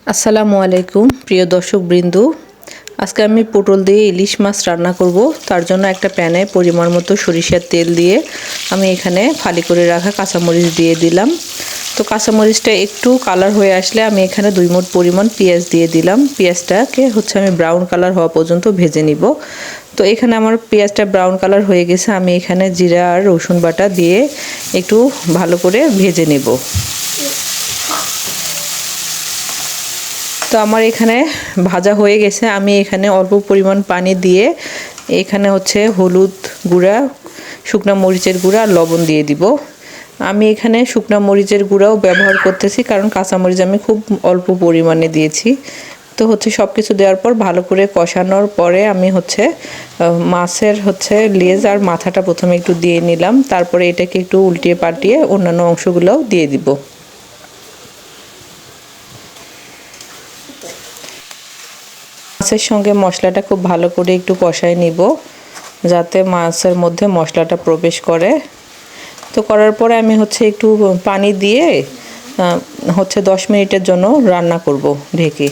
আসসালামু আলাইকুম প্রিয় দর্শকবৃন্দ। আজকে আমি পটল দিয়ে ইলিশ মাছ রান্না করব। তার জন্য একটা প্যানে পরিমাণ মতো সরিষার তেল দিয়ে আমি এখানে ফালি করে রাখা কাঁচামরিচ দিয়ে দিলাম। তো কাঁচামরিচটা একটু কালার হয়ে আসলে আমি এখানে 2 মুঠ পরিমাণ পেঁয়াজ দিয়ে দিলাম। পেঁয়াজটাকে আমি ব্রাউন কালার হওয়া পর্যন্ত ভেজে নিব। তো এখানে আমার পেঁয়াজটা ব্রাউন কালার হয়ে গেছে। আমি এখানে জিরা আর রসুন বাটা দিয়ে একটু ভালো করে ভেজে নেব। তো আমার এখানে ভাজা হয়ে গেছে। আমি এখানে অল্প পরিমাণ পানি দিয়ে এখানে হলুদ গুঁড়া, শুকনা মরিচের গুঁড়া আর লবণ দিয়ে দিব। আমি এখানে শুকনা মরিচের গুঁড়াও ব্যবহার করতেছি, কারণ কাঁচামরিচ আমি খুব অল্প পরিমাণে দিয়েছি। তো সব কিছু দেওয়ার পর ভালো করে কষানোর পরে আমি মাছের লেজ আর মাথাটা প্রথমে একটু দিয়ে নিলাম। তারপরে এটাকে একটু উল্টিয়ে পাল্টিয়ে অন্যান্য অংশগুলোও দিয়ে দিব। মাছের সঙ্গে মশলাটা খুব ভালো করে একটু কষায় নিব, যাতে মাছের মধ্যে মশলাটা প্রবেশ করে। তো করার পরে আমি একটু পানি দিয়ে 10 মিনিটের জন্য রান্না করব ঢেকে।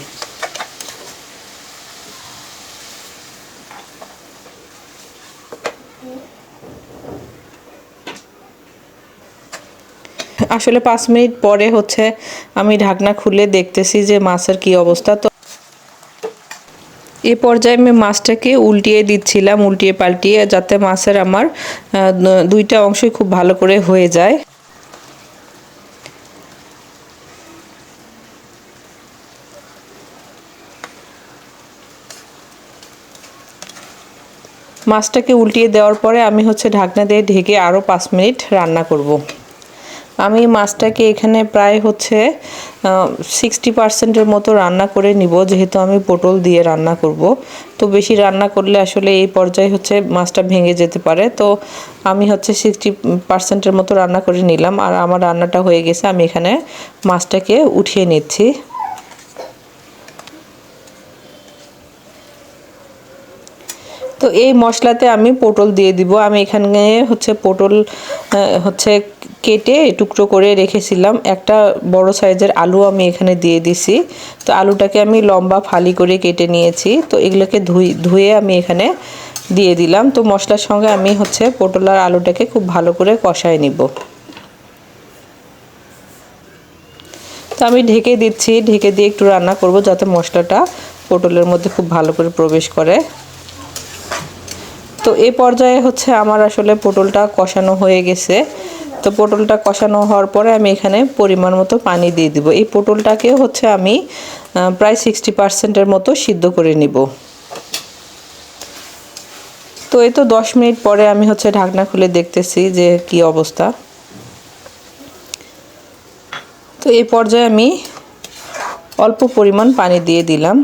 আসলে 5 মিনিট পরে আমি ঢাকনা খুলে দেখতেছি যে মাছের কি অবস্থা। তো এই পর্যায়ে আমি মাছটাকে উল্টিয়ে দিচ্ছিলাম, উল্টিয়ে পাল্টিয়ে, যাতে মাছের আমার দুইটা অংশই খুব ভালো করে হয়ে যায়। মাছটাকে উল্টিয়ে দেওয়ার পরে আমি ঢাকনা দিয়ে ঢেকে আরও 5 মিনিট রান্না করব। আমি মাছটাকে এখানে প্রায় 60%-এর মতো রান্না করে নিব, যেহেতু আমি পটল দিয়ে রান্না করব। তো বেশি রান্না করলে আসলে এই পর্যায়ে মাছটা ভেঙে যেতে পারে। তো আমি 60%-এর মতো রান্না করে নিলাম, আর আমার রান্নাটা হয়ে গেছে। আমি এখানে মাছটাকে উঠিয়ে নিচ্ছি। তো এই মশলাতে আমি পটল দিয়ে দিব। আমি এখানে পটল কেটে টুকরো করে রেখেছিলাম। একটা বড় সাইজের আলু আমি এখানে দিয়ে দিছি। তো আলুটাকে আমি লম্বা ফালি করে কেটে নিয়েছি। তো এগুলোকে ধুয়ে আমি এখানে দিয়ে দিলাম। তো মশলার সঙ্গে আমি পটল আর আলুটাকে খুব ভালো করে কষায় নিব। তো আমি ঢেকে দিচ্ছি, ঢেকে দিয়ে একটু রান্না করব, যাতে মশলাটা পটলের মধ্যে খুব ভালো করে প্রবেশ করে। তো এই পর্যায়ে আমার আসলে পটলটা কষানো হয়ে গেছে। তো পটলটা কষানো হওয়ার পরে আমি এখানে পরিমাণ মতো পানি দিয়ে দিব। এই পটলটাকে আমি প্রায় 60%-এর মতো সিদ্ধ করে নিব। তো এই তো 10 মিনিট পরে আমি ঢাকনা খুলে দেখতেছি যে কি অবস্থা। তো এই পর্যায়ে আমি অল্প পরিমাণ পানি দিয়ে দিলাম।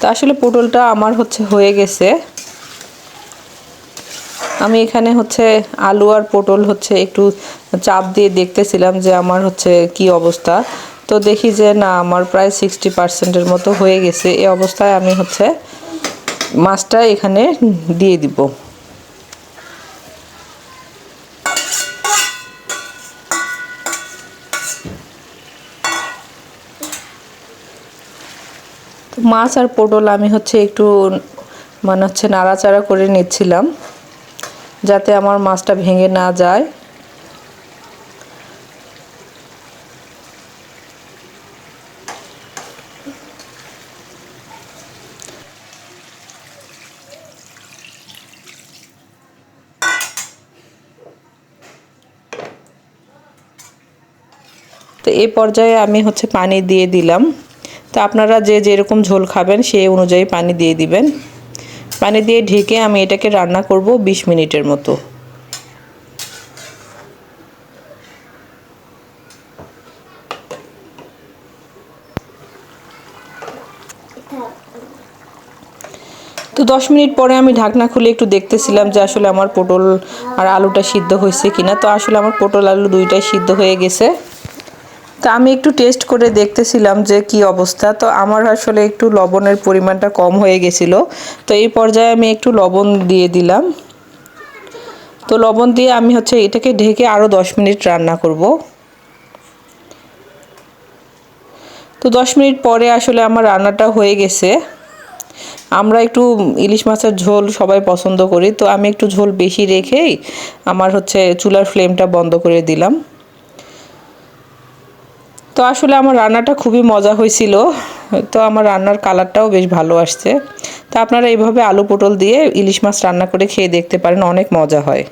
তো আসলে পটলটা আমার হয়ে গেছে। আমি এখানে আলু আর পটল একটু চাপ দিয়ে দেখতেছিলাম যে আমার কি অবস্থা। তো দেখি যে না, আমার প্রায় 60%-এর মতো হয়ে গেছে। এই অবস্থায় আমি মাছটা এখানে দিয়ে দিব। তো মাছ আর পটল আমি একটু নাড়াচাড়া করে নিচ্ছিলাম, যাতে আমার মাছটা ভেঙে না যায়। তো এই পর্যায়ে আমি পানি দিয়ে দিলাম। তো আপনারা যে যেরকম ঝোল খাবেন সেই অনুযায়ী পানি দিয়ে দিবেন। পানি দিয়ে ঢেকে আমি এটাকে রান্না করব 20 মিনিটের মতো। তো 10 মিনিট পরে আমি ঢাকনা খুলে একটু দেখতেছিলাম যে আসলে আমার পটল আর আলুটা সিদ্ধ হয়েছে কিনা। তো আসলে আমার পটল আলু দুইটাই সিদ্ধ হয়ে গেছে। তো আমি একটু টেস্ট করে দেখতেছিলাম যে কি অবস্থা। তো আমার আসলে একটু লবণের পরিমাণটা কম হয়ে গেছিলো। তো এই পর্যায়ে আমি একটু লবণ দিয়ে দিলাম। তো লবণ দিয়ে আমি এটাকে ঢেকে আরও 10 মিনিট রান্না করব। তো 10 মিনিট পরে আসলে আমার রান্নাটা হয়ে গেছে। আমরা একটু ইলিশ মাছের ঝোল সবাই পছন্দ করি, তো আমি একটু ঝোল বেশি রেখেই আমার চুলার ফ্লেমটা বন্ধ করে দিলাম। তো আসলে আমার রান্নাটা খুবই মজা হয়েছিল। তো আমার রান্নার কালারটাও বেশ ভালো আসছে। তো আপনারা এইভাবে আলু পটল দিয়ে ইলিশ মাছ রান্না করে খেয়ে দেখতে পারেন, অনেক মজা হয়।